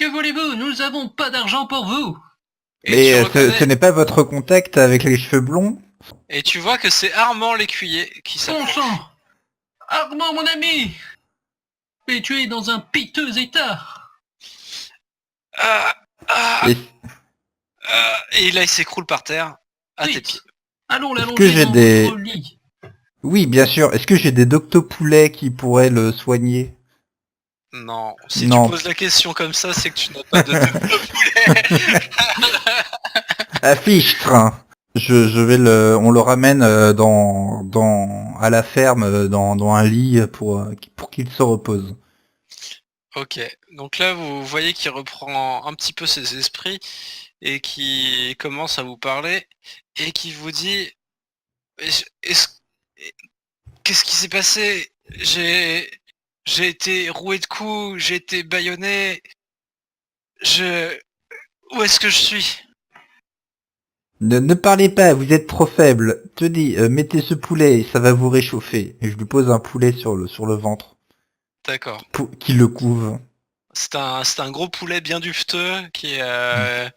Que voulez-vous? Nous n'avons pas d'argent pour vous. Et Mais tu reconnais... ce n'est pas votre contact avec les cheveux blonds? Et tu vois que c'est Armand l'écuyer qui Bon s'approche. sang! Armand, mon ami! Mais tu es dans un piteux état. Ah, ah, Et et là, il s'écroule par terre, à tes Vite. pieds. Allons Est-ce que l'allonger j'ai dans des- votre lit. Oui, bien sûr. Est-ce que j'ai des doctopoulets qui pourraient le soigner? Non, si Non. tu poses la question comme ça, c'est que tu n'as pas de poulet. Affiche, train. Je vais on le ramène à la ferme, dans un lit pour qu'il se repose. Ok, donc là, vous voyez qu'il reprend un petit peu ses esprits et qui commence à vous parler et qui vous dit qu'est-ce qui s'est passé? J'ai été roué de coups, j'ai été bâillonné. Où est-ce que je suis? Ne parlez pas, vous êtes trop faible. Tenez, mettez ce poulet, ça va vous réchauffer. Et je lui pose un poulet sur le ventre, D'accord. qui le couve. C'est un gros poulet bien dufteux qui est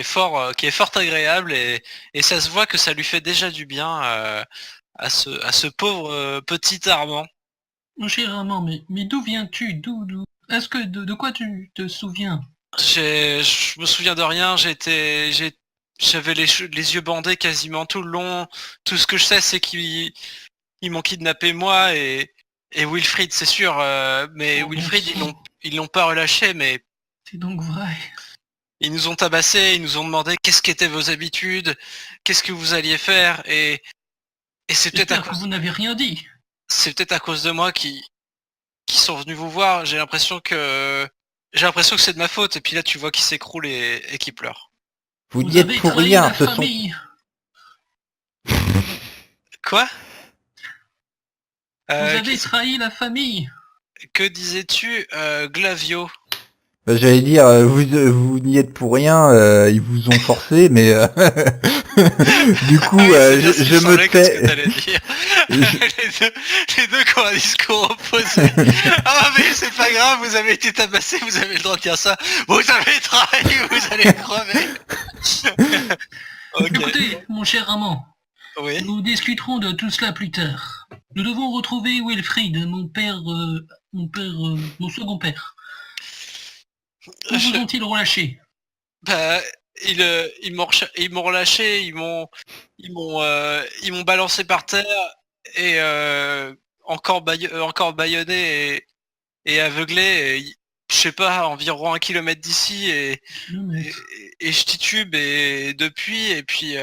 fort agréable et ça se voit que ça lui fait déjà du bien à ce pauvre petit Armand. Mon cher Armand, mais d'où viens-tu? Est-ce que de quoi tu te souviens? Je me souviens de rien, j'avais les yeux bandés quasiment tout le long. Tout ce que je sais, c'est qu'ils m'ont kidnappé moi et Wilfried, c'est sûr. Mais Oh, Wilfried, bon sang. ils l'ont pas relâché, mais C'est donc vrai. ils nous ont tabassés, ils nous ont demandé qu'est-ce qu'étaient vos habitudes, qu'est-ce que vous alliez faire, et c'est peut-être J'espère que vous n'avez rien dit. à cause de moi qui sont venus vous voir. J'ai l'impression que c'est de ma faute. Et puis là, tu vois qu'il s'écroule et qu'il pleure. Vous Vous n'y êtes avez pour trahi rien, la ce sont... famille. Quoi? Vous avez trahi la famille. Que disais-tu, Glavio? Bah, j'allais dire, vous n'y êtes pour rien, ils vous ont forcé, mais du coup, Ah oui, c'est bien ce qui je me semblait que ce que tais. t'allais dire. Les deux qui ont un discours opposé. Ah mais c'est pas grave, vous avez été tabassé, vous avez le droit de dire ça. Vous avez trahi, vous allez crever. Ok, Écoutez, mon cher Armand, oui. nous discuterons de tout cela plus tard. Nous devons retrouver Wilfried, mon second père. Où vous ont-ils relâché? Bah, ils m'ont relâché, ils m'ont balancé par terre et encore bâillonné et aveuglé. Je sais pas, environ 1 kilomètre d'ici et je titube et depuis et puis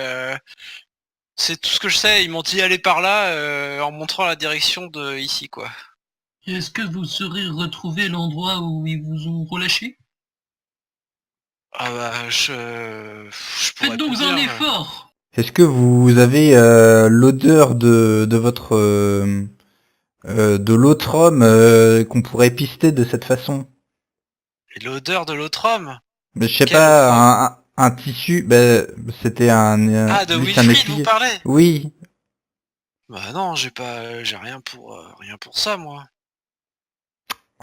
c'est tout ce que je sais. Ils m'ont dit aller par là en montrant la direction de ici quoi. Est-ce que vous saurez retrouver l'endroit où ils vous ont relâché? Ah bah pourrais Faites donc pas un dire. effort. Est-ce que vous avez l'odeur de votre de l'autre homme qu'on pourrait pister de cette façon? Et l'odeur de l'autre homme. Mais je sais Quel autre homme? pas, un tissu, bah, c'était Ah, de juste un Wilfried, vous écuyer. parlez? Oui, Bah non, j'ai rien pour ça, moi.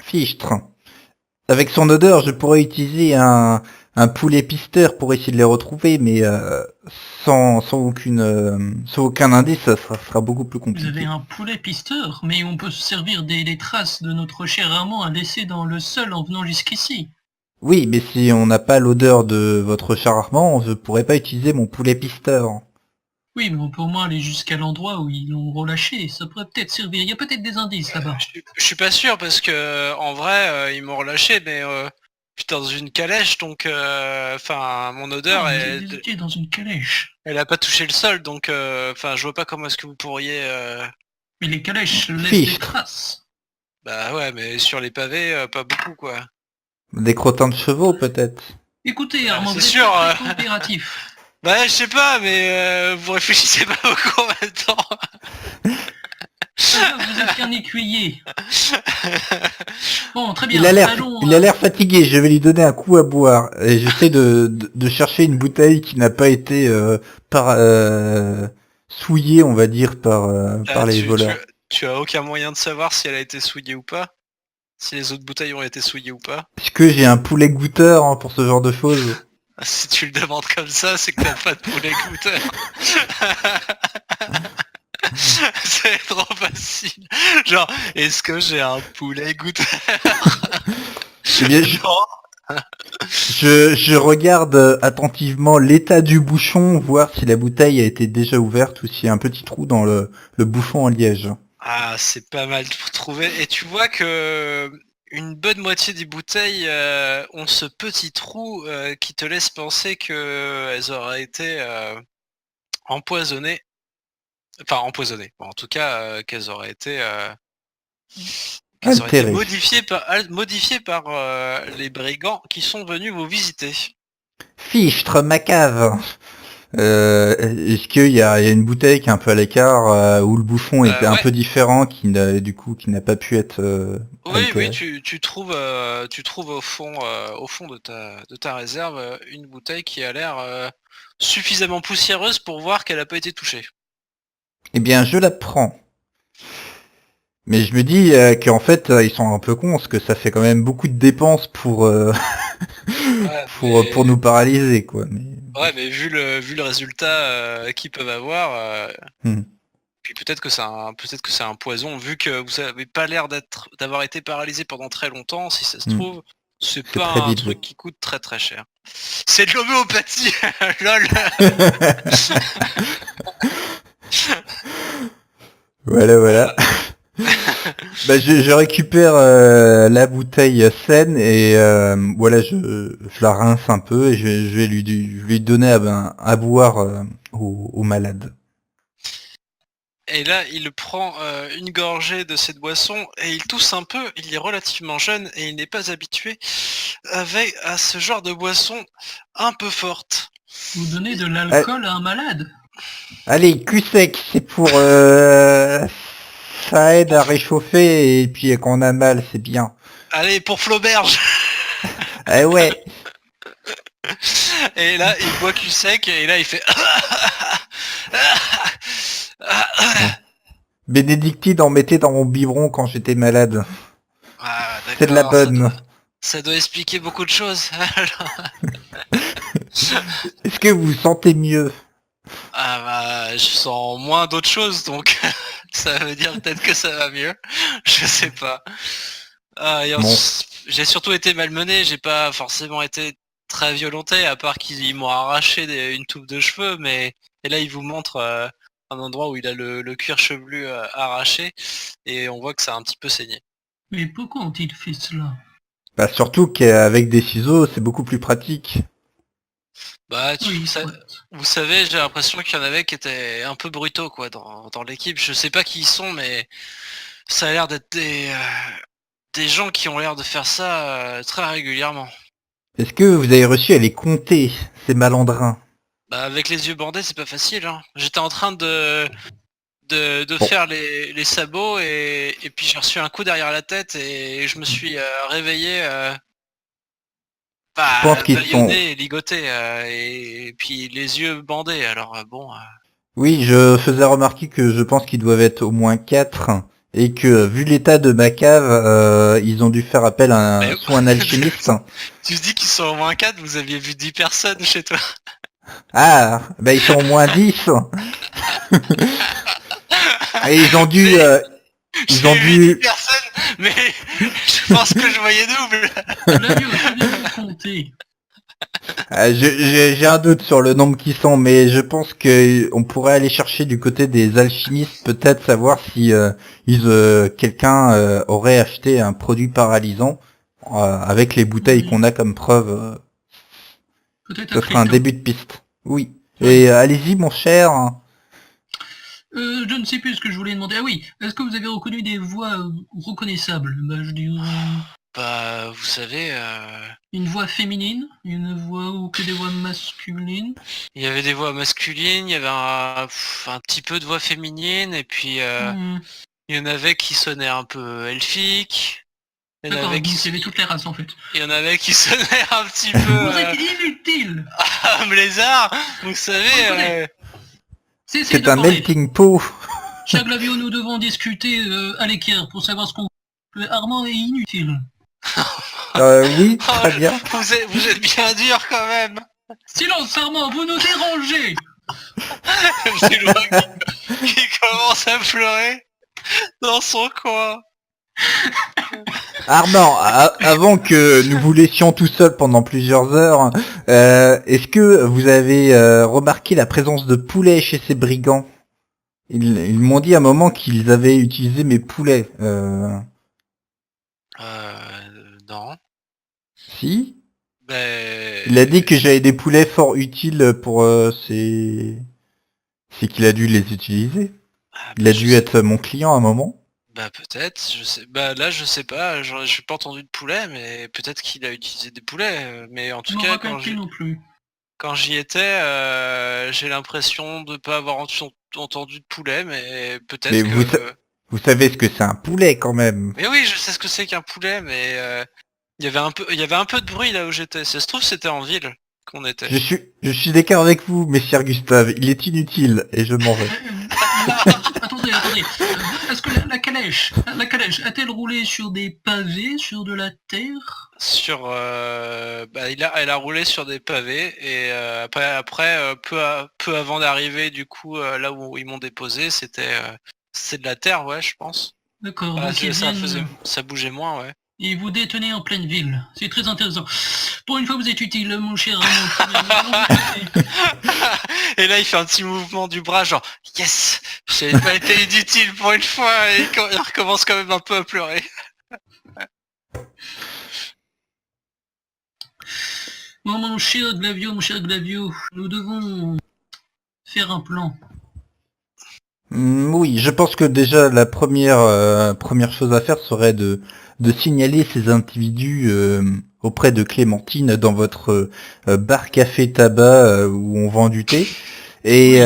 fichtre. Avec son odeur, je pourrais utiliser un poulet pisteur pour essayer de les retrouver, mais sans aucun indice, ça sera beaucoup plus Vous avez compliqué. un poulet pisteur, mais on peut se servir des traces de notre cher Armand à laisser dans le sol en venant jusqu'ici. Oui, mais si on n'a pas l'odeur de votre charmant, je pourrais pas utiliser mon poulet pisteur. Oui, mais on peut au moins aller jusqu'à l'endroit où ils l'ont relâché. Ça pourrait peut-être servir. Il y a peut-être des indices là-bas. Je suis pas sûr parce que en vrai, ils m'ont relâché, mais putain dans une calèche, donc enfin mon odeur, Ah, vous étiez dans une calèche. elle a pas touché le sol, donc enfin je vois pas comment est-ce que vous pourriez. Mais les calèches laissent des Fichtre. traces. Bah ouais, mais sur les pavés, pas beaucoup quoi. Des crottins de chevaux, peut-être. Écoutez, Armand, c'est vous êtes sûr, pas très coopératif. Bah je sais pas, mais vous réfléchissez pas beaucoup en même temps. Vous êtes qu'un écuyer. Bon, très bien. Il a Allons. l'air fatigué. Je vais lui donner un coup à boire. Et j'essaie de chercher une bouteille qui n'a pas été souillée, on va dire, par les voleurs. Tu as aucun moyen de savoir si elle a été souillée ou pas. si les autres bouteilles ont été souillées ou pas. Est-ce que j'ai un poulet goûteur hein, pour ce genre de choses? Si tu le demandes comme ça, c'est que t'as pas de poulet goûteur. C'est trop facile. Genre, est-ce que j'ai un poulet goûteur? Eh bien, Non. je regarde attentivement l'état du bouchon, voir si la bouteille a été déjà ouverte ou s'il y a un petit trou dans le bouchon en liège. Ah, c'est pas mal pour trouver. Et tu vois que une bonne moitié des bouteilles ont ce petit trou qui te laisse penser qu'elles auraient été empoisonnées. Enfin, empoisonnées. Bon, en tout cas, qu'elles auraient été Altéré. modifiées par les brigands qui sont venus vous visiter. Fichtre, ma cave. Est-ce qu'il y a une bouteille qui est un peu à l'écart où le bouchon était un Ouais. peu différent, qui n'a pas pu être Oui, altéré. tu trouves au fond de ta réserve une bouteille qui a l'air suffisamment poussiéreuse pour voir qu'elle a pas été touchée. Eh bien, je la prends. Mais je me dis qu'en fait, ils sont un peu cons, parce que ça fait quand même beaucoup de dépenses pour pour nous paralyser, quoi. Mais... Ouais, mais vu le résultat qu'ils peuvent avoir, Hmm. puis peut-être que c'est un poison, vu que vous avez pas l'air d'avoir été paralysé pendant très longtemps, si ça se trouve, c'est pas très un vite truc joué. qui coûte très très cher. C'est de l'homéopathie, lol. Voilà. Bah, je récupère la bouteille saine et voilà, je la rince un peu et je vais lui donner à boire au malade. Et là, il prend une gorgée de cette boisson et il tousse un peu. Il est relativement jeune et il n'est pas habitué à ce genre de boisson un peu forte. Vous donnez de l'alcool à un malade? Allez, cul sec, c'est pour ça aide à réchauffer et puis quand on a mal, c'est bien. Allez, pour Flauberge. Eh ouais. Et là, il boit cul sec et là, il fait... Bénédictine en mettait dans mon biberon quand j'étais malade. Ah, C'est de la d'accord, bonne. ça doit expliquer beaucoup de choses. Est-ce que vous vous sentez mieux? Ah bah, je sens moins d'autres choses, donc ça veut dire peut-être que ça va mieux. Je sais pas. Bon. J'ai surtout été malmené, j'ai pas forcément été très violenté, à part qu'ils m'ont arraché une touffe de cheveux, mais et là il vous montre un endroit où il a le cuir chevelu arraché, et on voit que ça a un petit peu saigné. Mais pourquoi ont-ils fait cela? Bah surtout qu'avec des ciseaux, c'est beaucoup plus pratique. Bah, Oui, soit. vous savez, j'ai l'impression qu'il y en avait qui étaient un peu brutaux quoi dans l'équipe. Je sais pas qui ils sont, mais ça a l'air d'être des gens qui ont l'air de faire ça très régulièrement. Est-ce que vous avez réussi à les compter, ces malandrins? Bah, avec les yeux bandés, c'est pas facile, hein. J'étais en train de Bon. faire les sabots et puis j'ai reçu un coup derrière la tête et je me suis réveillé Je pense qu'ils sont... bâillonné et ligoté et puis les yeux bandés. Alors bon. Oui, je faisais remarquer que je pense qu'ils doivent être au moins 4 et que vu l'état de ma cave, ils ont dû faire appel à Mais- soit un alchimiste. Tu dis qu'ils sont au moins 4, vous aviez vu 10 personnes chez toi. Ah, bah ils sont au moins 10. Et ils ont dû... ils ont J'ai vu 10 dû... personnes, mais je pense que je voyais double. Flavio, vous compter. J'ai un doute sur le nombre qui sont, mais je pense que on pourrait aller chercher du côté des alchimistes, peut-être savoir si quelqu'un aurait acheté un produit paralysant avec les bouteilles qu'on a comme preuve. Peut-être Ce à sera un Tréton. début de piste. Oui. Oui. Et allez-y, mon cher. Je ne sais plus ce que je voulais demander. Ah oui, est-ce que vous avez reconnu des voix reconnaissables? Bah, je dirais Bah, vous savez, une voix féminine, une voix ou que des voix masculines. il y avait des voix masculines, il y avait un petit peu de voix féminine, et puis il y en avait qui sonnaient un peu elfiques. Il y en D'accord, avait donc il y avait toutes les races en fait. il y en avait qui sonnaient un petit Vous peu êtes inutile. un lézard, vous savez. Cessez C'est de un parler. melting pot. Cher Glavio, nous devons discuter à l'équerre pour savoir ce qu'on Armand est inutile. Oui, très bien. Vous êtes bien dur quand même. Silence Armand, vous nous dérangez. Gillois qui commence à pleurer dans son coin. Armand, avant que nous vous laissions tout seul pendant plusieurs heures, est-ce que vous avez remarqué la présence de poulets chez ces brigands? Ils m'ont dit à un moment qu'ils avaient utilisé mes poulets. Non. Si? Ben... Il a dit que j'avais des poulets fort utiles pour ces... C'est qu'il a dû les utiliser. Il a dû être mon client à un moment. Bah peut-être, je sais. Bah là je sais pas, j'ai pas entendu de poulet, mais peut-être qu'il a utilisé des poulets. Mais en tout Je me cas, rappelle plus non plus. quand j'y étais, j'ai l'impression de pas avoir entendu de poulet, mais peut-être Mais que. vous savez ce que c'est un poulet quand même. Mais oui, je sais ce que c'est qu'un poulet, mais il y avait un peu de bruit là où j'étais. Ça se trouve c'était en ville qu'on était. Je suis d'accord avec vous, messire Gustave. Il est inutile et je m'en vais. Attendez. Est-ce que la calèche a-t-elle roulé sur des pavés, sur de la terre? Sur, elle a roulé sur des pavés et après peu avant d'arriver du coup là où ils m'ont déposé, c'est de la terre, ouais, je pense. D'accord, Ah, donc ça bougeait moins, ouais. et vous détenez en pleine ville. C'est très intéressant. Pour une fois, vous êtes utile, mon cher Armand. Et là, il fait un petit mouvement du bras, genre yes, j'ai pas été inutile pour une fois, et il recommence quand même un peu à pleurer. Bon, mon cher Glavio, nous devons faire un plan. Oui, je pense que déjà la première chose à faire serait de signaler ces individus auprès de Clémentine dans votre bar café tabac où on vend du thé. Et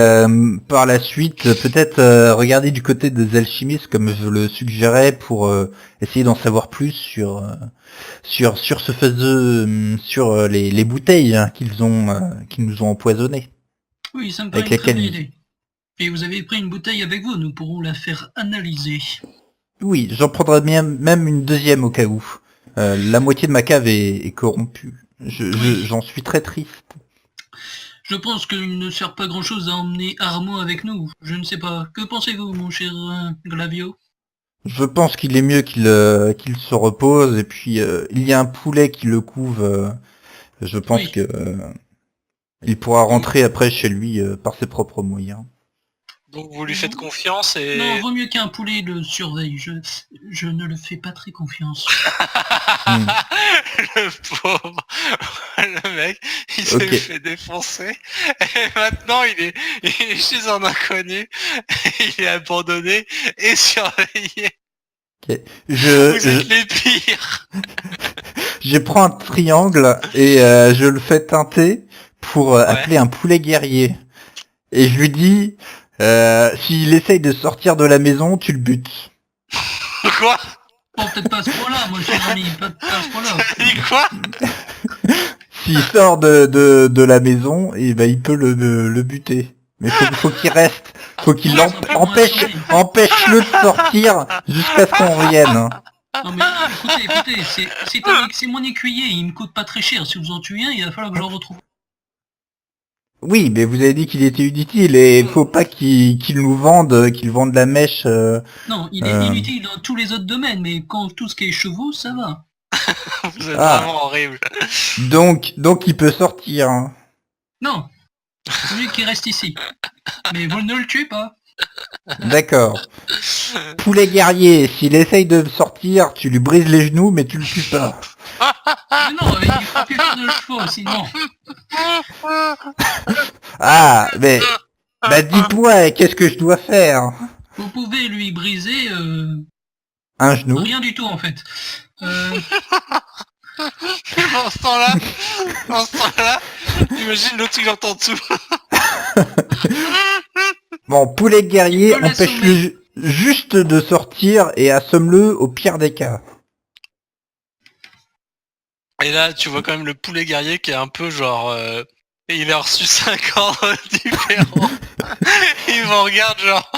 par la suite, peut-être regarder du côté des alchimistes comme je le suggérais pour essayer d'en savoir plus sur ce fameux sur les bouteilles hein, qu'ils nous ont empoisonnées. Oui, ça me paraît une très bonne idée. Et vous avez pris une bouteille avec vous, nous pourrons la faire analyser. Oui, j'en prendrai bien même une deuxième au cas où. La moitié de ma cave est corrompue. J'en suis très triste. Je pense qu'il ne sert pas grand-chose à emmener Armand avec nous. Je ne sais pas. Que pensez-vous, mon cher Glavio? Je pense qu'il est mieux qu'il se repose. Et puis, il y a un poulet qui le couve. Je pense que il pourra rentrer après chez lui par ses propres moyens. Donc vous lui faites confiance et... Non, vaut mieux qu'un poulet le surveille. Je ne le fais pas très confiance. Le pauvre, le mec, il s'est fait défoncer. Et maintenant, il est chez un inconnu. Il est abandonné et surveillé. Okay. Vous êtes les pires. Je prends un triangle et je le fais teinter pour appeler un poulet guerrier. Et je lui dis... s'il essaye de sortir de la maison, tu le butes. Quoi? Bon, peut-être pas à ce point-là, moi, cher ami, pas à ce point-là. Il dit quoi? S'il sort de la maison, et ben il peut le buter. Mais faut qu'il reste, faut qu'il empêche-le de sortir jusqu'à ce qu'on revienne. Non mais écoutez, c'est mon écuyer, il me coûte pas très cher. Si vous en tuez un, il va falloir que je le retrouve. Oui, mais vous avez dit qu'il était inutile et il faut pas qu'il nous vende, qu'il vende la mèche. Non, il est inutile dans tous les autres domaines, mais quand tout ce qui est chevaux, ça va. Vous êtes vraiment horrible. Donc il peut sortir. Hein. Non, c'est lui qui reste ici. Mais vous ne le tuez pas. D'accord. Poulet guerrier, s'il essaye de sortir, tu lui brises les genoux, mais tu le tues pas. Mais non, il faut plus faire de chevaux, sinon. Ah, mais... Bah dites-moi, qu'est-ce que je dois faire? Vous pouvez lui briser... un genou. Rien du tout, en fait. En ce temps-là, imagine l'autre qui entend tout. Bon, poulet guerrier, empêche-le juste de sortir et assomme-le au pire des cas. Et là, tu vois quand même le poulet guerrier qui est un peu genre... il a reçu 5 ordres différents. Il me regarde genre...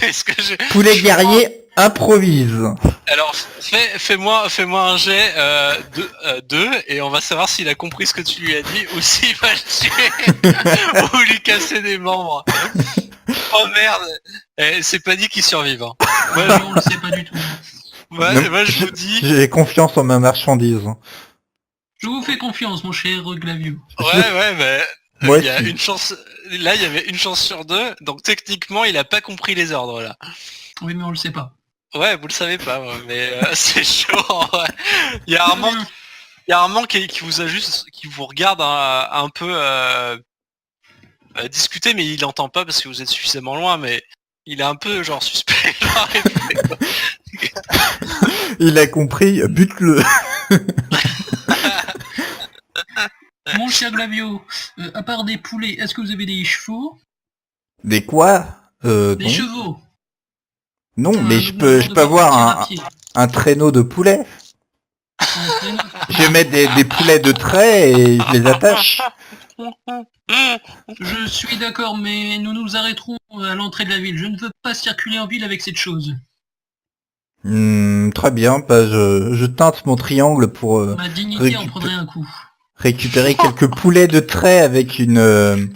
Est-ce que j'ai... Poulet guerrier, Improvise. Alors, fais-moi un jet 2 et on va savoir s'il a compris ce que tu lui as dit ou s'il va le tuer ou lui casser des membres. Oh merde. C'est pas dit qu'il survive. Hein. Ouais, on le sait pas du tout. Moi je vous dis... J'ai confiance en ma marchandise. Je vous fais confiance, mon cher Glavio. Ouais, mais... Moi il y a aussi. une chance... Là, il y avait une chance sur 2, donc techniquement, il a pas compris les ordres, là. Oui, mais on le sait pas. Ouais, vous le savez pas, ouais, mais c'est chaud, en vrai. Il y a un manque qui vous a juste... qui vous regarde un peu discuter, mais il entend pas parce que vous êtes suffisamment loin, mais il est un peu, genre, suspect. Genre, Il a compris, bute-le. Mon cher Glavio, à part des poulets, est-ce que vous avez des chevaux? Des quoi Des non. chevaux. Non, mais je Doublement peux avoir partir à pied. un traîneau de poulet. Un traîneau. Je vais mettre des poulets de trait et je les attache. Je suis d'accord, mais nous nous arrêterons à l'entrée de la ville. Je ne veux pas circuler en ville avec cette chose. Très bien, bah, je teinte mon triangle pour Ma dignité en prendrait un coup. récupérer quelques poulets de trait avec une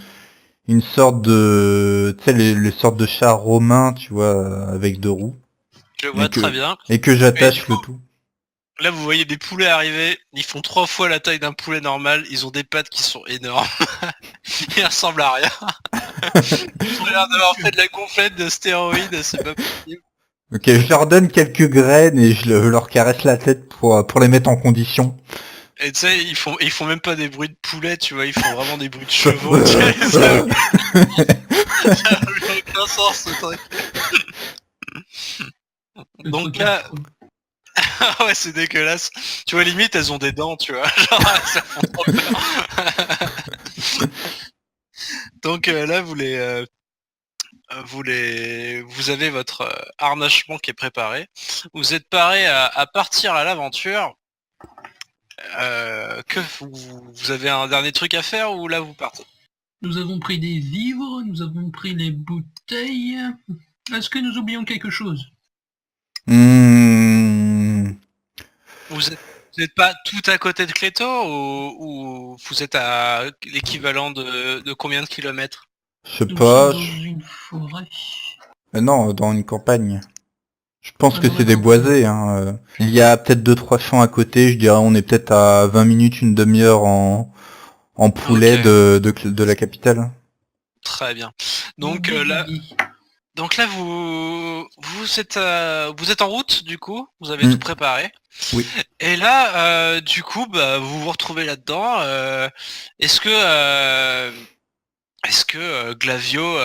sorte de, tu sais, les sortes de chars romains, tu vois, avec 2 roues. Je vois très bien. Et que j'attache Mais le tout. Là, vous voyez des poulets arriver, ils font 3 fois la taille d'un poulet normal, ils ont des pattes qui sont énormes. Ils ressemblent à rien. Ils ont l'air d'avoir fait de la gonflette de stéroïdes, c'est pas possible. Ok, je leur donne quelques graines et je leur caresse la tête pour les mettre en condition. Et tu sais, ils font même pas des bruits de poulet, tu vois, ils font vraiment des bruits de chevaux. Tu sais, ça n'a aucun sens, ce truc. Le Donc truc là, affreux. ah ouais, c'est dégueulasse. Tu vois, limite, elles ont des dents, tu vois. Genre, ça font trop peur. Donc là, vous avez votre harnachement qui est préparé. Vous êtes paré à partir à l'aventure. Que vous avez un dernier truc à faire ou là vous partez? Nous avons pris des vivres, nous avons pris les bouteilles. Est-ce que nous oublions quelque chose? Hmm, Vous êtes pas tout à côté de Cléto ou vous êtes à l'équivalent de combien de kilomètres? je sais Nous pas. sommes dans une forêt. Non, dans une campagne. Je pense Ah, que dans la c'est des campagne. boisés. Hein. Il y a peut-être 2-3 champs à côté. Je dirais on est peut-être à 20 minutes, une demi-heure en poulet Ok. de la capitale. Très bien. Donc là, vous êtes en route du coup, vous avez tout préparé. Oui. Et là, du coup, bah, vous vous retrouvez là-dedans. Est-ce que Glavio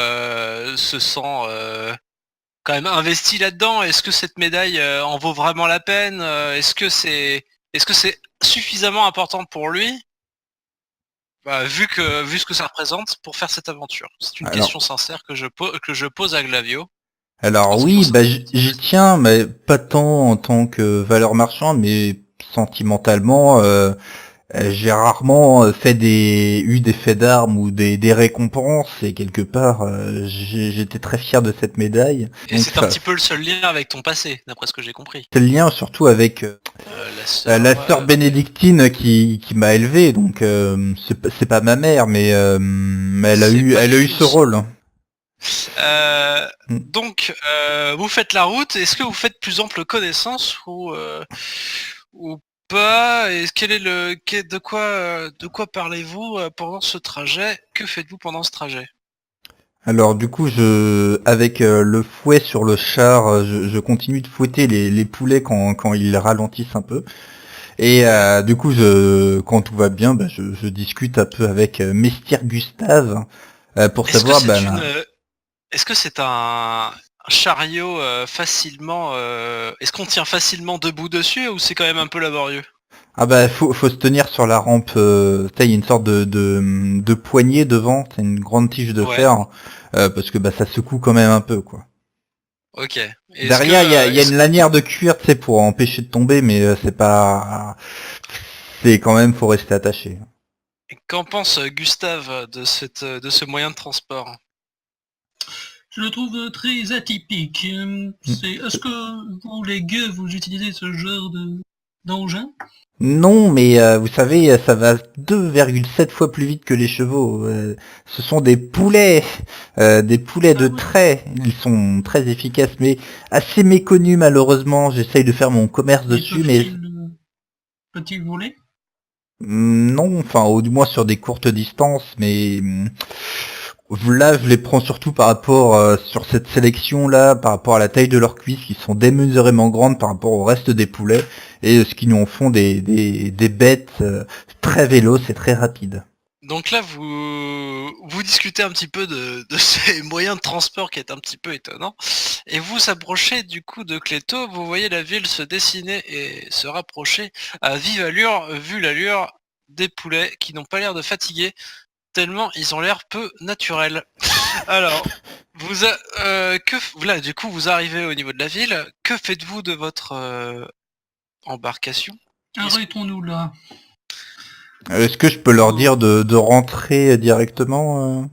se sent quand même investi là-dedans? Est-ce que cette médaille en vaut vraiment la peine? Est-ce que c'est suffisamment important pour lui? Bah, vu ce que ça représente pour faire cette aventure. C'est une question sincère que je pose à Glavio. Alors Parce qu'il oui, faut bah, savoir- j'y tiens, mais pas tant en tant que valeur marchande, mais sentimentalement, j'ai rarement eu des faits d'armes ou des récompenses, et quelque part, j'étais très fier de cette médaille. Et Donc c'est un petit peu le seul lien avec ton passé, d'après ce que j'ai compris. c'est le lien surtout avec la sœur bénédictine qui m'a élevé, donc c'est pas ma mère, mais elle a C'est pas eu du ce tout rôle. Donc, vous faites la route. Est-ce que vous faites plus ample connaissance ou pas? Et de quoi parlez-vous pendant ce trajet? Que faites-vous pendant ce trajet? Alors du coup, avec le fouet sur le char, je continue de fouetter les poulets quand ils ralentissent un peu. Et du coup, quand tout va bien, bah, je discute un peu avec Messire Gustave pour Est-ce que savoir, c'est est-ce que c'est un chariot facilement est-ce qu'on tient facilement debout dessus ou c'est quand même un peu laborieux? ah bah faut se tenir sur la rampe. Il y a une sorte de poignée devant, c'est une grande tige de Ouais, fer, parce que bah ça secoue quand même un peu quoi. ok. Est-ce Derrière, que, il y a une lanière de cuir, tu sais, pour empêcher de tomber, mais c'est quand même, faut rester attaché. qu'en pense Gustave de ce moyen de transport? Je le trouve très atypique. Est-ce que vous, les gueux, vous utilisez ce genre d'engin? Non, mais vous savez, ça va 2,7 fois plus vite que les chevaux. Ce sont des poulets de Ah ouais, trait. Ils sont très efficaces, mais assez méconnus malheureusement. J'essaye de faire mon commerce mais dessus, mais peuvent-ils voler? non, enfin, au du moins sur des courtes distances, mais là, je les prends surtout par rapport sur cette sélection-là, par rapport à la taille de leurs cuisses, qui sont démesurément grandes par rapport au reste des poulets, et ce qui nous en font des bêtes très véloces et très rapides. Donc là, vous discutez un petit peu de ces moyens de transport qui est un petit peu étonnant, et vous approchez du coup de Cléto, vous voyez la ville se dessiner et se rapprocher à vive allure, vu l'allure des poulets qui n'ont pas l'air de fatiguer, tellement ils ont l'air peu naturels. Alors, là, du coup, vous arrivez au niveau de la ville, que faites-vous de votre embarcation? Arrêtons-nous là. Est-ce que je peux leur Oh. dire de rentrer directement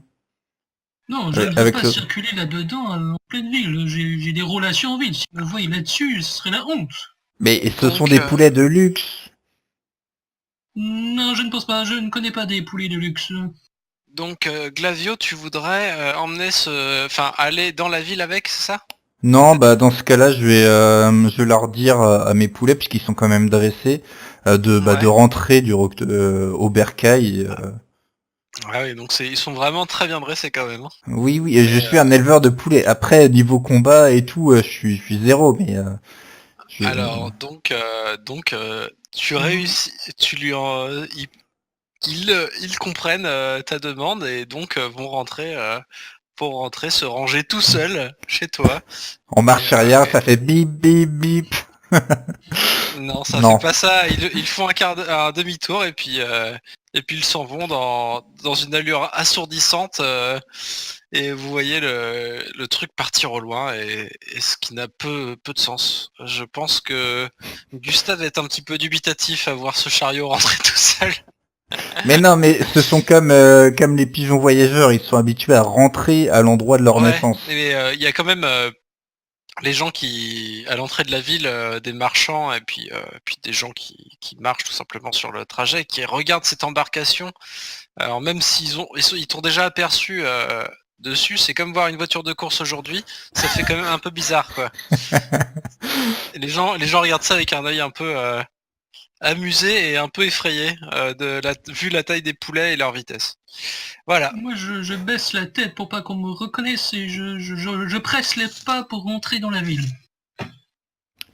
Non, je ne veux avec pas le... circuler là-dedans en pleine ville. J'ai des relations en ville. Si vous me voyez là-dessus, ce serait la honte. Mais ce sont Donc, des poulets de luxe. Non, je ne pense pas. Je ne connais pas des poulets de luxe. Glavio, tu voudrais aller dans la ville avec, c'est ça? Non, bah dans ce cas-là, je vais leur dire à mes poulets, puisqu'ils sont quand même dressés, de Ouais. rentrer au bercail. Ah oui, donc ils sont vraiment très bien dressés quand même, hein. Oui, oui, et je Et, suis un éleveur de poulets. Après, niveau combat et tout, je suis zéro, mais je... tu Vous- réussis, tu lui en, ils comprennent ta demande et donc vont rentrer pour rentrer se ranger tout seul chez toi. en Et, marche arrière, ça fait bip, bip, bip. non, ça fait Non. pas ça. Ils font un demi-tour et puis ils s'en vont dans une allure assourdissante et vous voyez le truc partir au loin et ce qui n'a peu de sens. Je pense que Gustave est un petit peu dubitatif à voir ce chariot rentrer tout seul. Mais non, mais ce sont comme les pigeons voyageurs, ils sont habitués à rentrer à l'endroit de leur Ouais, naissance. mais il y a quand même les gens qui, à l'entrée de la ville, des marchands et puis des gens qui marchent tout simplement sur le trajet, qui regardent cette embarcation. Alors même ils t'ont déjà aperçu dessus, c'est comme voir une voiture de course aujourd'hui. Ça fait quand même un peu bizarre, quoi. Et les gens regardent ça avec un œil un peu amusé et un peu effrayé vu la taille des poulets et leur vitesse. Voilà. Moi, je baisse la tête pour pas qu'on me reconnaisse et je presse les pas pour rentrer dans la ville.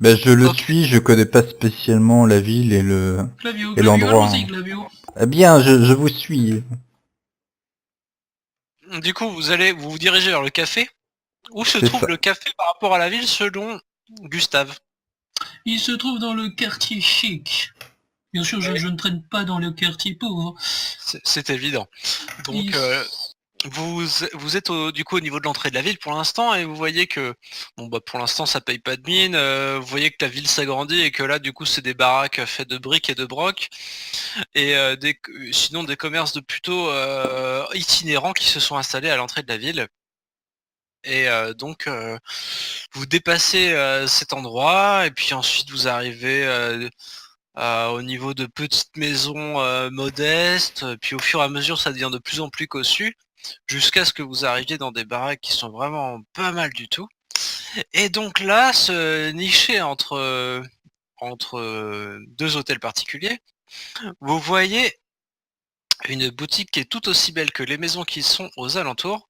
Ben, je le Ok. suis, je connais pas spécialement la ville Glavio, et Glavio, l'endroit. allons-y, Glavio. Eh bien, je vous suis. Du coup, vous vous dirigez vers le café. Où se C'est trouve ça. le café par rapport à la ville selon Gustave? Il se trouve dans le quartier chic. Bien sûr, Ouais. je ne traîne pas dans le quartier pauvre. C'est évident. Donc, Il- vous êtes du coup au niveau de l'entrée de la ville pour l'instant et vous voyez que bon bah pour l'instant ça paye pas de mine. Vous voyez que la ville s'agrandit et que là du coup c'est des baraques faites de briques et de broc et sinon des commerces de plutôt itinérants qui se sont installés à l'entrée de la ville. Et vous dépassez cet endroit et puis ensuite vous arrivez au niveau de petites maisons modestes, puis au fur et à mesure ça devient de plus en plus cossu, jusqu'à ce que vous arriviez dans des baraques qui sont vraiment pas mal du tout. Et donc là, se nicher entre deux hôtels particuliers, vous voyez une boutique qui est tout aussi belle que les maisons qui sont aux alentours,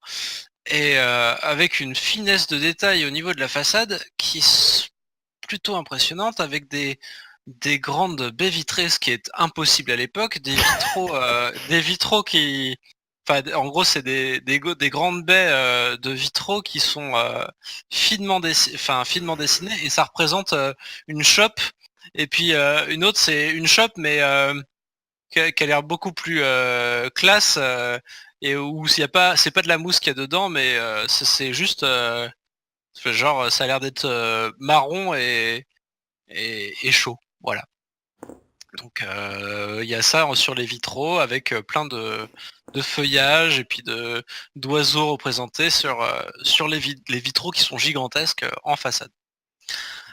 et avec une finesse de détail au niveau de la façade qui est plutôt impressionnante, avec des grandes baies vitrées, ce qui est impossible à l'époque, des vitraux qui, enfin, en gros, c'est des grandes baies de vitraux qui sont finement dessinées, et ça représente une shop. Et puis une autre, c'est une shop, mais qui a l'air beaucoup plus classe, et où c'est pas de la mousse qu'il y a dedans, mais c'est juste, genre, ça a l'air d'être marron et chaud. Voilà. Donc il y a ça sur les vitraux avec plein de feuillage et puis d'oiseaux représentés sur les vitraux qui sont gigantesques en façade.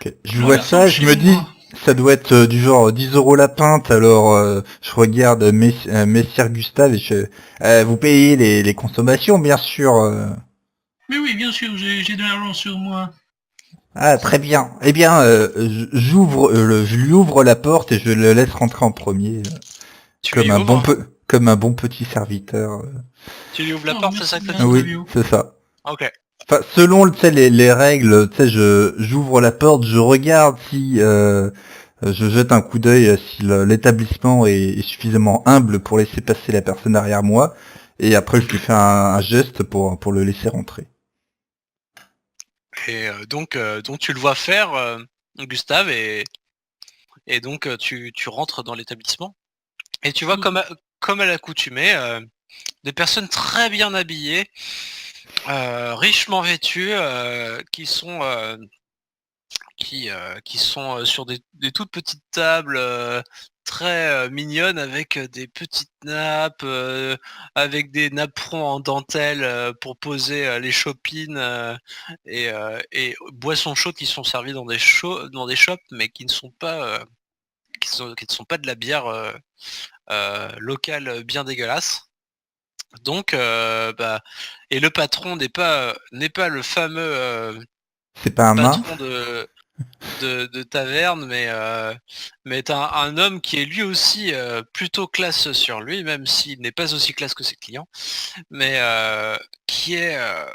Ok. Je vois Voilà, ça, je me dis, chez moi. ça doit être du genre 10 euros la pinte, alors je regarde Messire Gustave et vous payez les consommations, bien sûr. Mais oui, bien sûr, j'ai de l'argent sur moi. Ah, très bien. Eh bien, je lui ouvre la porte et je le laisse rentrer en premier, Tu lui ouvres comme un bon petit serviteur. Tu lui ouvres la Oh, porte, c'est ça merci que t'as bien, dit? Oui, Glavio. c'est ça. Ok. Enfin, selon tu sais, les règles, tu sais, j'ouvre la porte, je regarde si je jette un coup d'œil si l'établissement est suffisamment humble pour laisser passer la personne derrière moi, et après je lui fais un geste pour le laisser rentrer. Et donc tu le vois faire, Gustave, et donc tu rentres dans l'établissement. Et tu vois, comme à l'accoutumée, des personnes très bien habillées, richement vêtues, qui sont sur des toutes petites tables très mignonnes avec des petites nappes, avec des napperons en dentelle pour poser les chopines et boissons chaudes qui sont servies dans des shops, mais qui ne sont pas qui ne sont pas de la bière locale bien dégueulasse. Donc et le patron n'est pas le fameux C'est pas un main? patron de taverne, mais est un homme qui est lui aussi plutôt classe sur lui, même s'il n'est pas aussi classe que ses clients, mais qui est euh,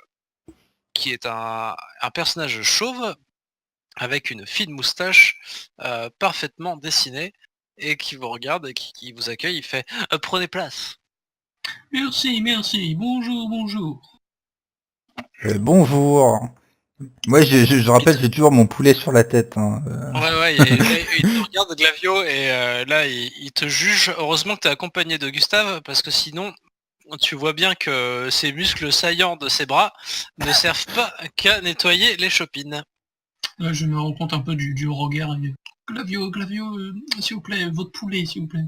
qui est un personnage chauve avec une fine moustache parfaitement dessinée et qui vous regarde et qui vous accueille. Il fait prenez place. Merci, merci. Bonjour, bonjour. Bonjour. Moi, je Il te- rappelle, j'ai toujours mon poulet sur la tête. Hein. Ouais, et il te regarde, Glavio, et là il te juge. Heureusement que t'es accompagné de Gustave, parce que sinon tu vois bien que ces muscles saillants de ses bras ne servent pas qu'à nettoyer les chopines. Là, je me rends compte un peu du regard. Glavio, Glavio, s'il vous plaît, votre poulet, s'il vous plaît.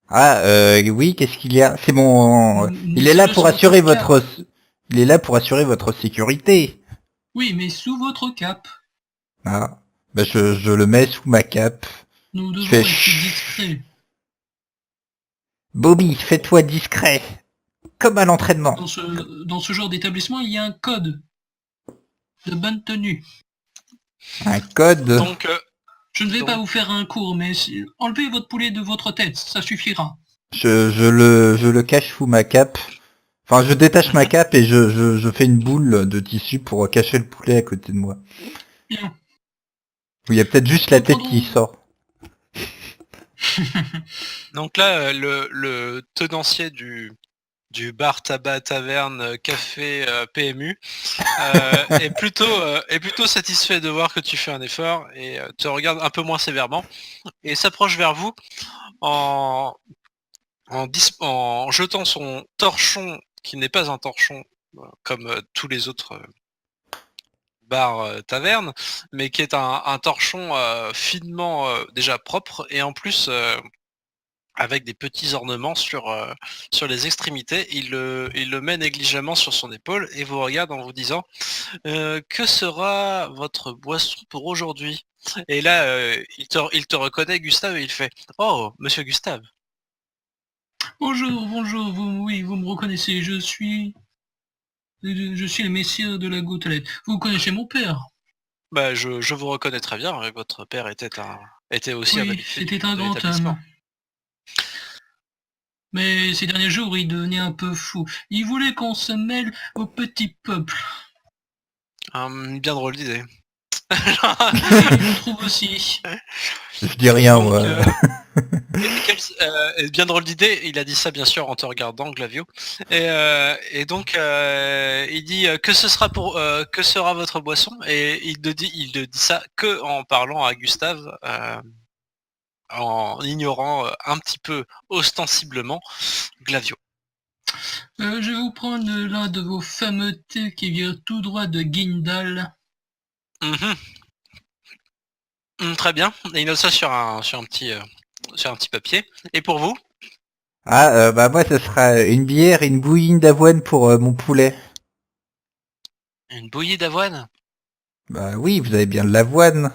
Ah, oui, qu'est-ce qu'il y a? C'est mon. Il est là Mettez-le pour sur votre assurer cape. votre. Il est là pour assurer votre sécurité. Oui, mais sous votre cape. Ah, bah je le mets sous ma cape. Nous Je fais devons être chut. discrets. Bobby, fais-toi discret, comme à l'entraînement. Dans ce genre d'établissement, il y a un code de bonne tenue. Un code. Donc, Je ne vais donc pas vous faire un cours, mais enlevez votre poulet de votre tête, ça suffira. Je le cache sous ma cape. Enfin, je détache ma mhm. cape et je fais une boule de tissu pour cacher le poulet à côté de moi. Bien. Il y a peut-être juste la Nous tête qui prendrons... sort. Donc là, le tenancier du bar tabac taverne café PMU est plutôt satisfait de voir que tu fais un effort et te regarde un peu moins sévèrement et s'approche vers vous en, en jetant son torchon qui n'est pas un torchon comme tous les autres bars tavernes, mais qui est un torchon finement déjà propre et en plus avec des petits ornements sur les extrémités. Il le met négligemment sur son épaule et vous regarde en vous disant que sera votre boisson pour aujourd'hui? Et là, il te reconnaît, Gustave, et il fait oh, monsieur Gustave. Bonjour, bonjour, oui, vous me reconnaissez, je suis le messire de la gouttelette. Vous connaissez mon père? Bah, je vous reconnais très bien, votre père était aussi un Oui, habitué c'était un de grand homme. l'établissement. Mais ces derniers jours, il devenait un peu fou. Il voulait qu'on se mêle au petit peuple. Bien drôle d'idée. Oui, je trouve aussi. Je dis rien, Donc, moi. bien drôle d'idée, il a dit ça bien sûr en te regardant, Glavio. Et donc il dit que sera votre boisson et il ne dit ça que en parlant à Gustave, en ignorant un petit peu ostensiblement Glavio. Je vais vous prendre l'un de vos fameux thés qui vient tout droit de Guindal. Mhm. Très bien. Et il note ça sur un petit papier. Et pour vous? Ah, bah moi, ça sera une bière et une bouillie d'avoine pour mon poulet. Une bouillie d'avoine? Bah oui, vous avez bien de l'avoine.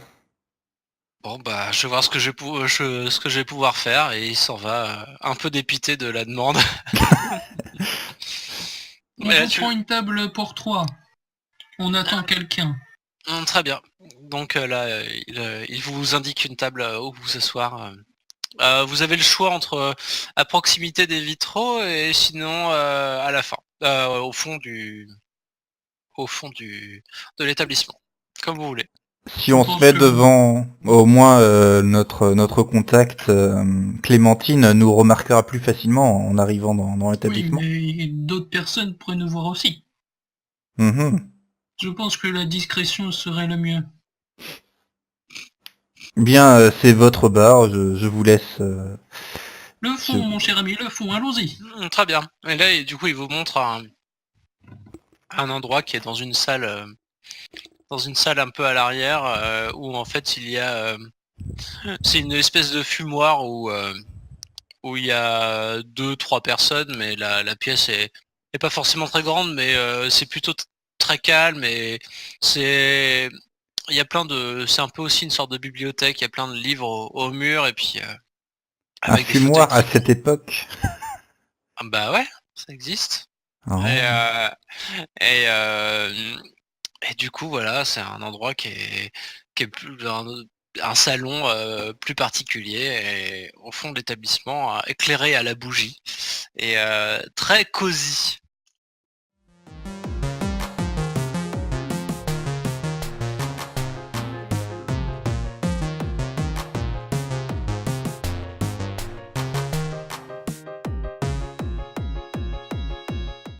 Bon bah je vais voir ce que je vais pouvoir faire et il s'en va un peu dépité de la demande. On Mais là vous prend une table pour 3. On attend quelqu'un. Très bien. Donc là il vous indique une table où vous asseoir. Vous avez le choix entre à proximité des vitraux et sinon à la fin, au fond de l'établissement, comme vous voulez. Si Je on se pense met que devant, au moins notre contact Clémentine nous remarquera plus facilement en arrivant dans oui, l'établissement. mais d'autres personnes pourraient nous voir aussi. Mhm. Je pense que la discrétion serait le mieux. Bien, c'est votre bar, je vous laisse. Le Je... fond, mon cher ami, le fond, allons-y. Très bien. Et là, du coup, il vous montre un endroit qui est dans une salle un peu à l'arrière, où en fait il y a, c'est une espèce de fumoir où il y a deux, trois personnes, mais la pièce est pas forcément très grande, mais c'est plutôt très calme et c'est, il y a c'est un peu aussi une sorte de bibliothèque, il y a plein de livres au mur et puis Un avec des fauteuils fumoir à très cette cool. époque. Ah bah ouais, ça existe. Et, Oh. et, euh, et du coup, voilà, c'est un endroit qui est plus un salon plus particulier et au fond de l'établissement, éclairé à la bougie et très cosy.